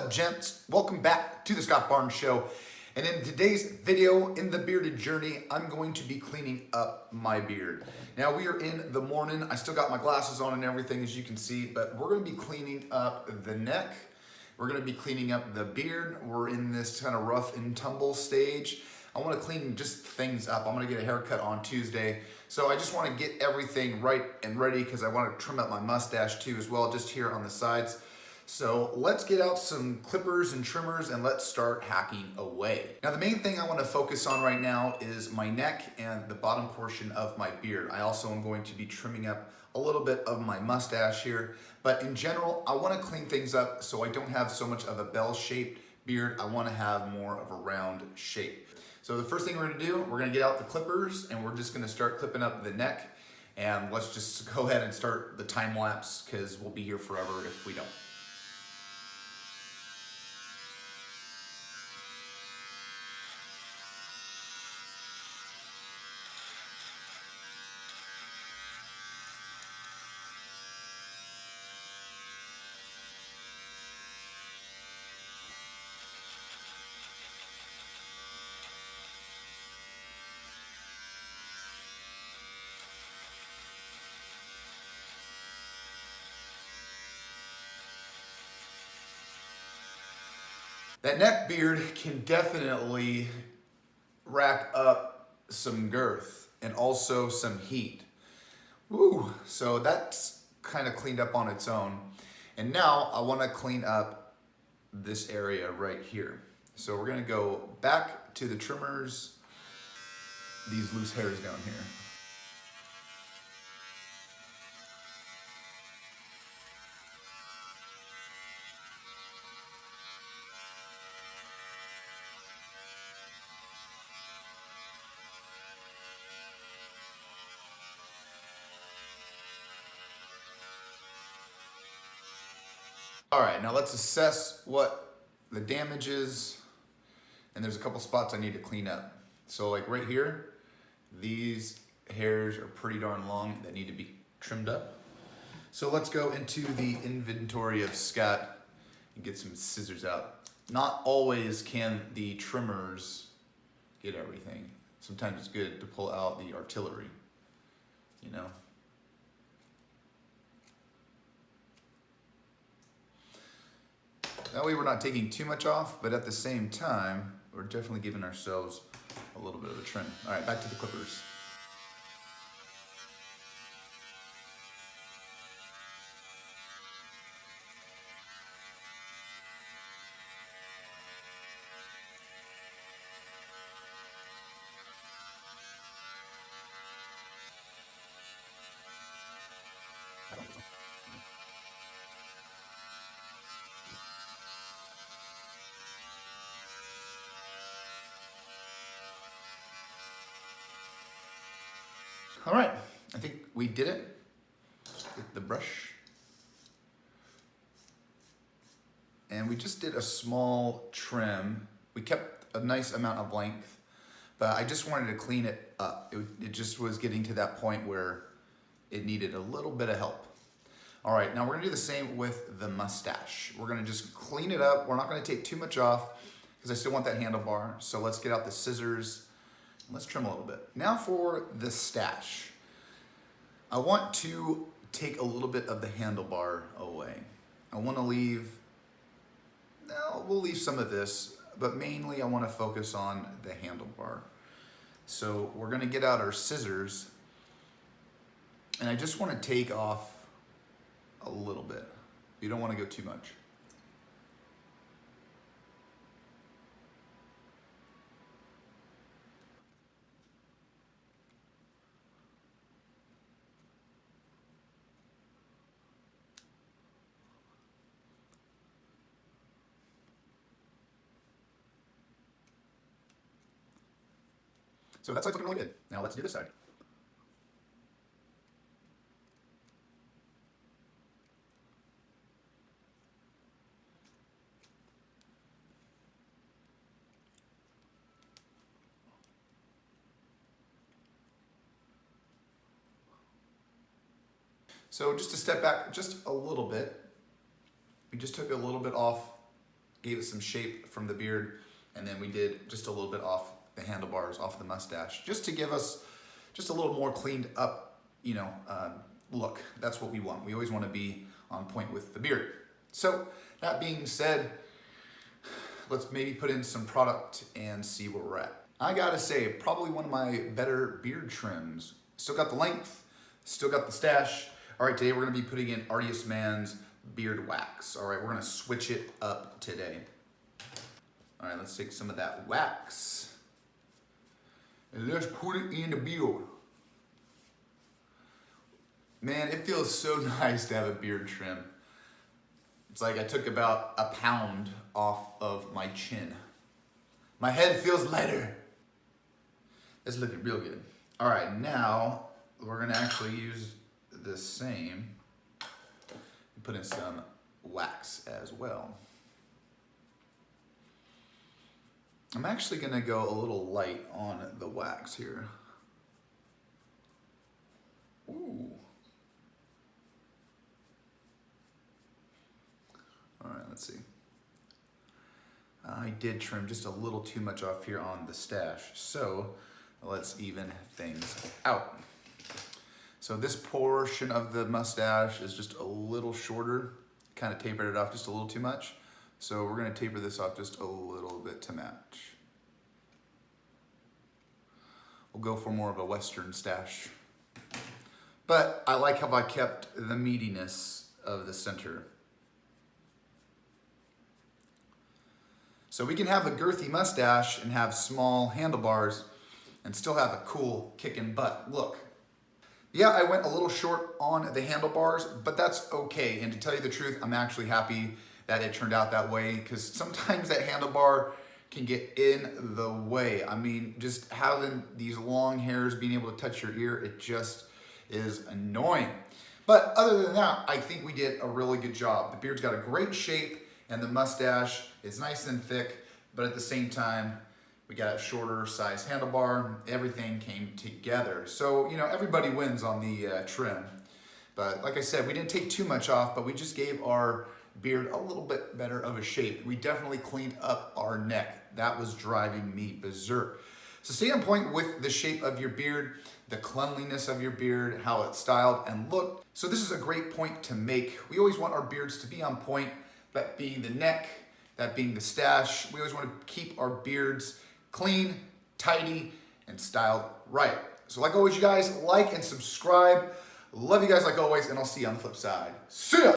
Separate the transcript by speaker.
Speaker 1: up, gents? Welcome back to the Scott Barnes Show. And in today's video, in the bearded journey, I'm going to be cleaning up my beard. Now, we are in the morning. I still got my glasses on and everything, as you can see, but we're going to be cleaning up the neck. We're going to be cleaning up the beard. We're in this kind of rough and tumble stage. I want to clean just things up. I'm going to get a haircut on Tuesday. So I just want to get everything right and ready because I want to trim up my mustache too as well, just here on the sides. So let's get out some clippers and trimmers and let's start hacking away. Now, the main thing I want to focus on right now is my neck and the bottom portion of my beard. I also am going to be trimming up a little bit of my mustache here, but in general, I want to clean things up so I don't have so much of a bell-shaped beard. I want to have more of a round shape. So the first thing we're going to do, we're going to get out the clippers and we're just going to start clipping up the neck. And let's just go ahead and start the time lapse because we'll be here forever if we don't. That neck beard can definitely rack up some girth and also some heat. Woo! So that's kind of cleaned up on its own. And now I want to clean up this area right here. So we're going to go back to the trimmers, these loose hairs down here. All right, now let's assess what the damage is. And there's a couple spots I need to clean up. So like right here, these hairs are pretty darn long that need to be trimmed up. So let's go into the inventory of Scott and get some scissors out. Not always can the trimmers get everything. Sometimes it's good to pull out the artillery, you know? That way we're not taking too much off, but at the same time, we're definitely giving ourselves a little bit of a trim. All right, back to the clippers. All right, I think we did it. Get the brush. And we just did a small trim. We kept a nice amount of length, but I just wanted to clean it up. It just was getting to that point where it needed a little bit of help. All right, now we're gonna do the same with the mustache. We're gonna just clean it up. We're not gonna take too much off because I still want that handlebar. So let's get out the scissors. Let's trim a little bit. Now for the stash. I want to take a little bit of the handlebar away. I want to leave, no, we'll leave some of this, but mainly I want to focus on the handlebar. So we're going to get out our scissors and I just want to take off a little bit. You don't want to go too much. So that side's looking really good. Now let's do this side. So just to step back just a little bit, we just took a little bit off gave it some shape from the beard, and then we did just a little bit off the handlebars, off the mustache, just to give us just a little more cleaned up, look. That's what we want. We always want to be on point with the beard. So that being said, let's maybe put in some product and see where we're at. I gotta say, probably one of my better beard trims. Still got the length, still got the stash. All right, today we're gonna be putting in Artiest Man's beard wax. All right, we're gonna switch it up today. All right, let's take some of that wax and let's put it in the beard. Man, it feels so nice to have a beard trim. It's like I took about a pound off of my chin. My head feels lighter. It's looking real good. All right, now we're gonna actually use the same, put in some wax as well. I'm actually gonna go a little light on the wax here. Ooh. All right, let's see. I did trim just a little too much off here on the stash, so let's even things out. So this portion of the mustache is just a little shorter, kind of tapered it off just a little too much. So we're gonna taper this off just a little bit to match. We'll go for more of a Western stash. But I like how I kept the meatiness of the center. So we can have a girthy mustache and have small handlebars and still have a cool kicking butt look. Yeah, I went a little short on the handlebars, but that's okay. And to tell you the truth, I'm actually happy that it turned out that way, because sometimes that handlebar can get in the way. I mean, just having these long hairs, being able to touch your ear, it just is annoying. But other than that, I think we did a really good job. The beard's got a great shape, and the mustache is nice and thick, but at the same time, we got a shorter size handlebar. Everything came together. So, everybody wins on the trim. But like I said, we didn't take too much off, but we just gave our beard a little bit better of a shape. We definitely cleaned up our neck. That was driving me berserk. So stay on point with the shape of your beard, the cleanliness of your beard, how it's styled and looked. So this is a great point to make. We always want our beards to be on point, that being the neck, that being the stash. We always want to keep our beards clean, tidy, and styled right. So like always, you guys, like and subscribe. Love you guys like always, and I'll see you on the flip side. See ya!